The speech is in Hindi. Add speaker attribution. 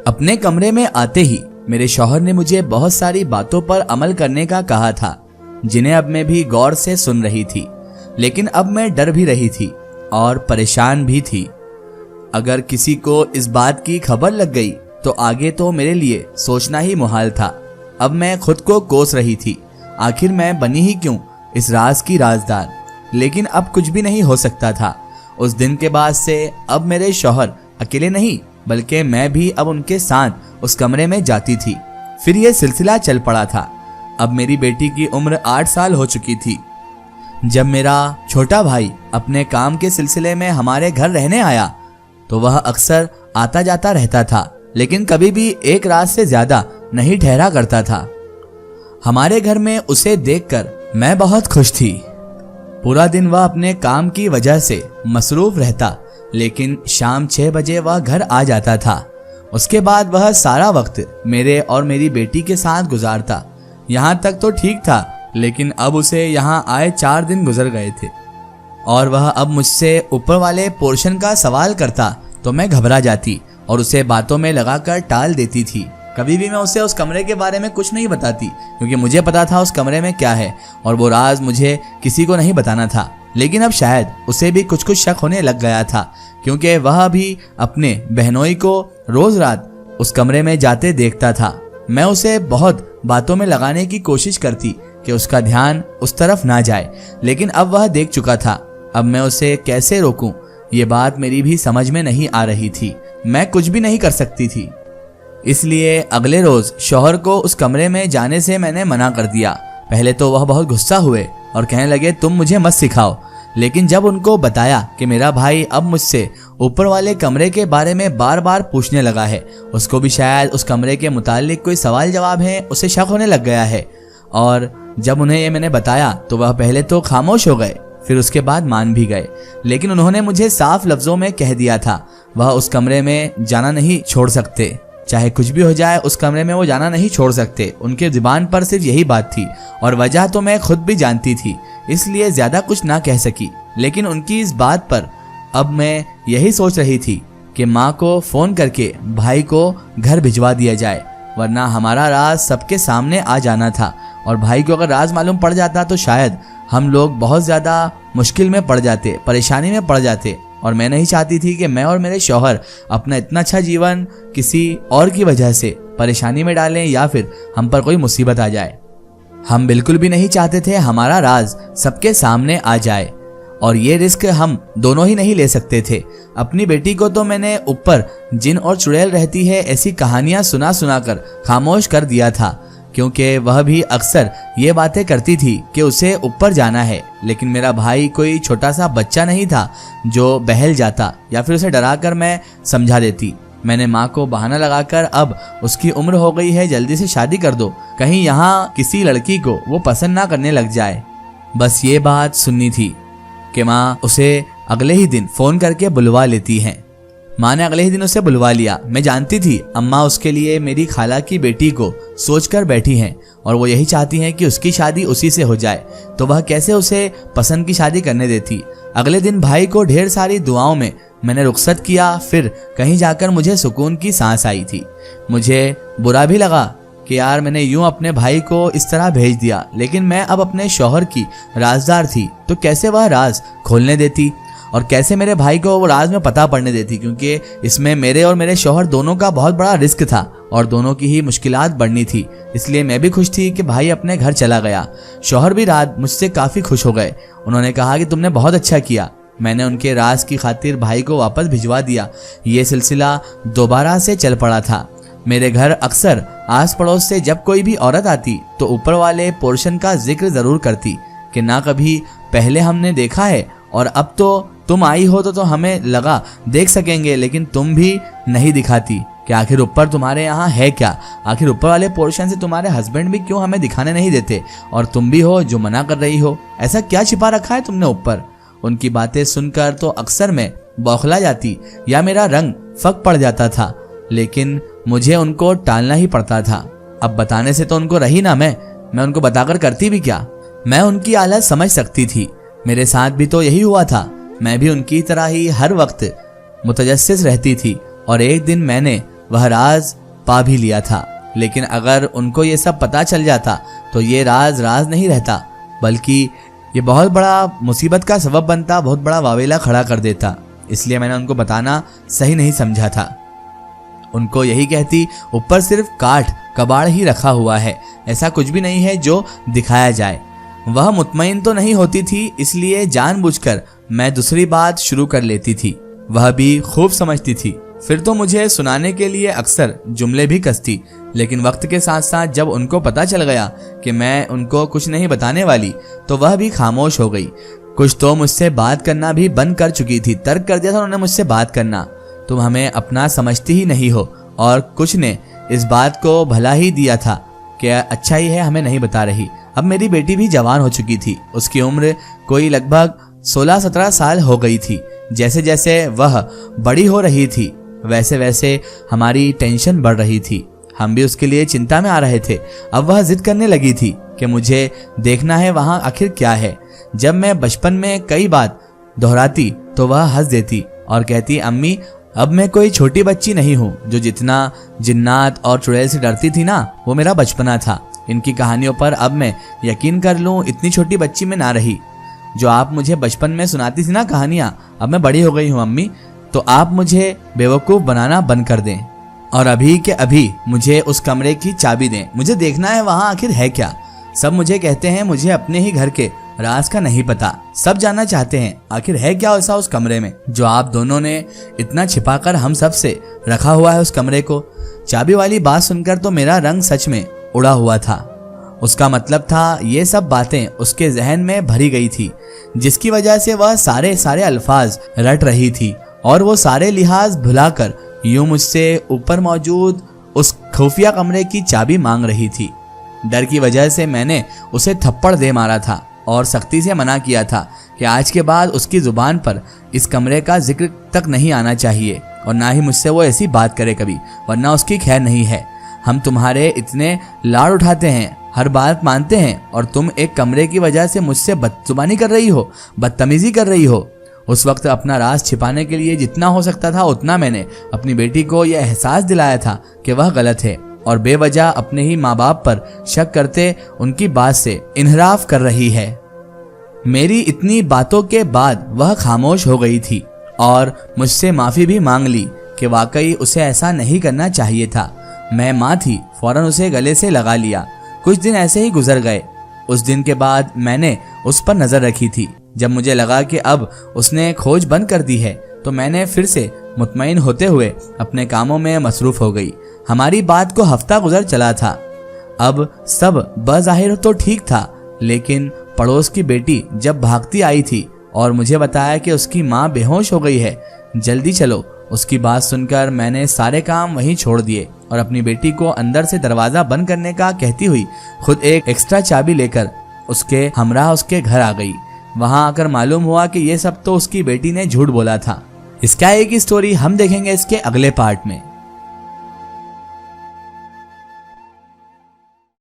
Speaker 1: अपने कमरे में आते ही मेरे शौहर ने मुझे बहुत सारी बातों पर अमल करने का कहा था, जिन्हें अब मैं भी गौर से सुन रही थी। लेकिन अब मैं डर भी रही थी और परेशान भी थी। अगर किसी को इस बात की खबर लग गई तो आगे तो मेरे लिए सोचना ही मुहाल था। अब मैं खुद को कोस रही थी, आखिर मैं बनी ही क्यों इस राज की राजदार। लेकिन अब कुछ भी नहीं हो सकता था। उस दिन के बाद से अब मेरे शौहर अकेले नहीं बल्कि मैं भी अब उनके साथ उस कमरे में जाती थी। फिर यह सिलसिला चल पड़ा था। अब मेरी बेटी की उम्र 8 साल हो चुकी थी। जब मेरा छोटा भाई अपने काम के सिलसिले में हमारे घर रहने आया तो वह अक्सर आता जाता रहता था, लेकिन कभी भी एक रात से ज्यादा नहीं ठहरा करता था। हमारे घर में उसे देखकर मैं बहुत खुश थी। पूरा दिन वह अपने काम की वजह से मसरूफ रहता, लेकिन शाम 6 बजे वह घर आ जाता था। उसके बाद वह सारा वक्त मेरे और मेरी बेटी के साथ गुजारता। यहाँ तक तो ठीक था, लेकिन अब उसे यहाँ आए 4 दिन गुजर गए थे और वह अब मुझसे ऊपर वाले पोर्शन का सवाल करता तो मैं घबरा जाती और उसे बातों में लगाकर टाल देती थी। कभी भी मैं उसे उस कमरे के बारे में कुछ नहीं बताती, क्योंकि मुझे पता था उस कमरे में क्या है और वो राज मुझे किसी को नहीं बताना था। लेकिन अब शायद उसे भी कुछ शक होने लग गया था, क्योंकि वह भी अपने बहनोई को रोज रात उस कमरे में जाते देखता था। मैं उसे बहुत बातों में लगाने की कोशिश करती कि उसका ध्यान उस तरफ ना जाए, लेकिन अब वह देख चुका था। अब मैं उसे कैसे रोकूं, ये बात मेरी भी समझ में नहीं आ रही थी। मैं कुछ भी नहीं कर सकती थी। इसलिए अगले रोज शौहर को उस कमरे में जाने से मैंने मना कर दिया। पहले तो वह बहुत गुस्सा हुए और कहने लगे तुम मुझे मत सिखाओ। लेकिन जब उनको बताया कि मेरा भाई अब मुझसे ऊपर वाले कमरे के बारे में बार बार पूछने लगा है, उसको भी शायद उस कमरे के मुतालिक कोई सवाल जवाब है, उसे शक होने लग गया है। और जब उन्हें ये मैंने बताया तो वह पहले तो खामोश हो गए, फिर उसके बाद मान भी गए। लेकिन उन्होंने मुझे साफ लफ्जों में कह दिया था वह उस कमरे में जाना नहीं छोड़ सकते, चाहे कुछ भी हो जाए उस कमरे में वो जाना नहीं छोड़ सकते। उनके जुबान पर सिर्फ यही बात थी और वजह तो मैं खुद भी जानती थी, इसलिए ज्यादा कुछ ना कह सकी। लेकिन उनकी इस बात पर अब मैं यही सोच रही थी कि माँ को फोन करके भाई को घर भिजवा दिया जाए, वरना हमारा राज सबके सामने आ जाना था और भाई को अगर राज मालूम पड़ जाता तो शायद हम लोग बहुत ज्यादा मुश्किल में पड़ जाते, परेशानी में पड़ जाते। और मैं नहीं चाहती थी कि मैं और मेरे शौहर अपना इतना अच्छा जीवन किसी और की वजह से परेशानी में डालें या फिर हम पर कोई मुसीबत आ जाए। हम बिल्कुल भी नहीं चाहते थे हमारा राज सबके सामने आ जाए और ये रिस्क हम दोनों ही नहीं ले सकते थे। अपनी बेटी को तो मैंने ऊपर जिन और चुड़ैल रहती है ऐसी कहानियां सुना सुना कर खामोश कर दिया था, क्योंकि वह भी अक्सर ये बातें करती थी कि उसे ऊपर जाना है। लेकिन मेरा भाई कोई छोटा सा बच्चा नहीं था जो बहल जाता या फिर उसे डराकर मैं समझा देती। मैंने माँ को बहाना लगाकर अब उसकी उम्र हो गई है, जल्दी से शादी कर दो, कहीं यहाँ किसी लड़की को वो पसंद ना करने लग जाए। बस ये बात सुननी थी कि माँ उसे अगले ही दिन फोन करके बुलवा लेती हैं। माँ ने अगले ही दिन उसे बुलवा लिया। मैं जानती थी अम्मा उसके लिए मेरी खाला की बेटी को सोचकर बैठी हैं और वो यही चाहती हैं कि उसकी शादी उसी से हो जाए, तो वह कैसे उसे पसंद की शादी करने देती। अगले दिन भाई को ढेर सारी दुआओं में मैंने रुखसत किया। फिर कहीं जाकर मुझे सुकून की सांस आई थी। मुझे बुरा भी लगा कि यार मैंने यूं अपने भाई को इस तरह भेज दिया, लेकिन मैं अब अपने शौहर की राजदार थी तो कैसे वह राज खोलने देती और कैसे मेरे भाई को वो राज में पता पड़ने देती, क्योंकि इसमें मेरे और मेरे शौहर दोनों का बहुत बड़ा रिस्क था और दोनों की ही मुश्किलात बढ़नी थी। इसलिए मैं भी खुश थी कि भाई अपने घर चला गया। शौहर भी रात मुझसे काफ़ी खुश हो गए। उन्होंने कहा कि तुमने बहुत अच्छा किया। मैंने उनके राज की खातिर भाई को वापस भिजवा दिया। ये सिलसिला दोबारा से चल पड़ा था। मेरे घर अक्सर आस पड़ोस से जब कोई भी औरत आती तो ऊपर वाले पोर्शन का जिक्र जरूर करती कि ना कभी पहले हमने देखा है और अब तो तुम आई हो तो हमें लगा देख सकेंगे, लेकिन तुम भी नहीं दिखाती कि आखिर ऊपर तुम्हारे यहाँ है क्या। आखिर ऊपर वाले पोर्शन से तुम्हारे हस्बैंड भी क्यों हमें दिखाने नहीं देते और तुम भी हो जो मना कर रही हो। ऐसा क्या छिपा रखा है तुमने ऊपर। उनकी बातें सुनकर तो अक्सर मैं बौखला जाती या मेरा रंग फक पड़ जाता था, लेकिन मुझे उनको टालना ही पड़ता था। अब बताने से तो उनको रही ना मैं उनको बताकर करती भी क्या। मैं उनकी हालत समझ सकती थी। मेरे साथ भी तो यही हुआ था। मैं भी उनकी तरह ही हर वक्त मुतजस्सिस रहती थी और एक दिन मैंने वह राज पा भी लिया था। लेकिन अगर उनको ये सब पता चल जाता तो ये राज राज नहीं रहता, बल्कि ये बहुत बड़ा मुसीबत का सबब बनता, बहुत बड़ा वावेला खड़ा कर देता। इसलिए मैंने उनको बताना सही नहीं समझा था। उनको यही कहती, ऊपर सिर्फ काठ कबाड़ ही रखा हुआ है, ऐसा कुछ भी नहीं है जो दिखाया जाए। वह मुतमईन तो नहीं होती थी, इसलिए जानबूझकर मैं दूसरी बात शुरू कर लेती थी। वह भी खूब समझती थी। फिर तो मुझे सुनाने के लिए अक्सर जुमले भी कसती, लेकिन वक्त के साथ साथ जब उनको पता चल गया कि मैं उनको कुछ नहीं बताने वाली, तो वह भी खामोश हो गई। कुछ तो मुझसे बात करना भी बंद कर चुकी थी। तर्क कर दिया था उन्होंने मुझसे बात करना। तुम हमें अपना समझती ही नहीं हो। और कुछ ने इस बात को भला ही दिया था कि अच्छा ही है हमें नहीं बता रही। अब मेरी बेटी भी जवान हो चुकी थी। उसकी उम्र कोई लगभग 16-17 साल हो गई थी। जैसे जैसे वह बड़ी हो रही थी वैसे वैसे हमारी टेंशन बढ़ रही थी। हम भी उसके लिए चिंता में आ रहे थे। अब वह जिद करने लगी थी कि मुझे देखना है वहां आखिर क्या है। जब मैं बचपन में कई बात दोहराती तो वह हंस देती और कहती, अम्मी अब मैं कोई छोटी बच्ची नहीं हूँ। जो जितना जिन्नात और चुड़ैल से डरती थी ना, वो मेरा बचपना था। इनकी कहानियों पर अब मैं यकीन कर लूँ, इतनी छोटी बच्ची में ना रही। जो आप मुझे बचपन में सुनाती थी ना कहानियाँ, अब मैं बड़ी हो गई हूँ अम्मी, तो आप मुझे बेवकूफ़ बनाना बंद कर दें और अभी के अभी मुझे उस कमरे की चाबी दें। मुझे देखना है वहाँ आखिर है क्या। सब मुझे कहते हैं मुझे अपने ही घर के राज का नहीं पता। सब जानना चाहते हैं आखिर है क्या ऐसा उस कमरे में जो आप दोनों ने इतना छिपाकर हम सब से रखा हुआ है उस कमरे को। चाबी वाली बात सुनकर तो मेरा रंग सच में उड़ा हुआ था। उसका मतलब था ये सब बातें उसके जहन में भरी गई थी, जिसकी वजह से वह सारे सारे अल्फाज रट रही थी और वो सारे लिहाज भुलाकर यूं मुझसे ऊपर मौजूद उस खुफिया कमरे की चाबी मांग रही थी। डर की वजह से मैंने उसे थप्पड़ दे मारा था और सख्ती से मना किया था कि आज के बाद उसकी जुबान पर इस कमरे का जिक्र तक नहीं आना चाहिए और ना ही मुझसे वो ऐसी बात करे कभी, वरना उसकी खैर नहीं है। हम तुम्हारे इतने लाड़ उठाते हैं, हर बात मानते हैं, और तुम एक कमरे की वजह से मुझसे बदजुबानी कर रही हो, बदतमीजी कर रही हो। उस वक्त अपना राज छिपाने के लिए जितना हो सकता था उतना मैंने अपनी बेटी को यह एहसास दिलाया था कि वह गलत है और बेवजह अपने ही माँ बाप पर शक करते उनकी बात से इन्हराफ कर रही है। मेरी इतनी बातों के बाद वह खामोश हो गई थी और मुझसे माफी भी मांग ली कि वाकई उसे ऐसा नहीं करना चाहिए था। मैं माँ थी, फौरन उसे गले से लगा लिया। कुछ दिन ऐसे ही गुजर गए। उस दिन के बाद मैंने उस पर नजर रखी थी। जब मुझे लगा कि अब उसने खोज बंद कर दी है तो मैंने फिर से मुतमईन होते हुए अपने कामों में मसरूफ हो गई। हमारी बात को हफ्ता गुजर चला था। अब सब बज़ाहिर तो ठीक था, लेकिन पड़ोस की बेटी जब भागती आई थी और मुझे बताया कि उसकी माँ बेहोश हो गई है, जल्दी चलो। उसकी बात सुनकर मैंने सारे काम वहीं छोड़ दिए और अपनी बेटी को अंदर से दरवाजा बंद करने का कहती हुई खुद एक एक्स्ट्रा चाबी लेकर उसके हमराह उसके घर आ गई। वहां आकर मालूम हुआ कि ये सब तो उसकी बेटी ने झूठ बोला था। इसका एक ही स्टोरी हम देखेंगे इसके अगले पार्ट में।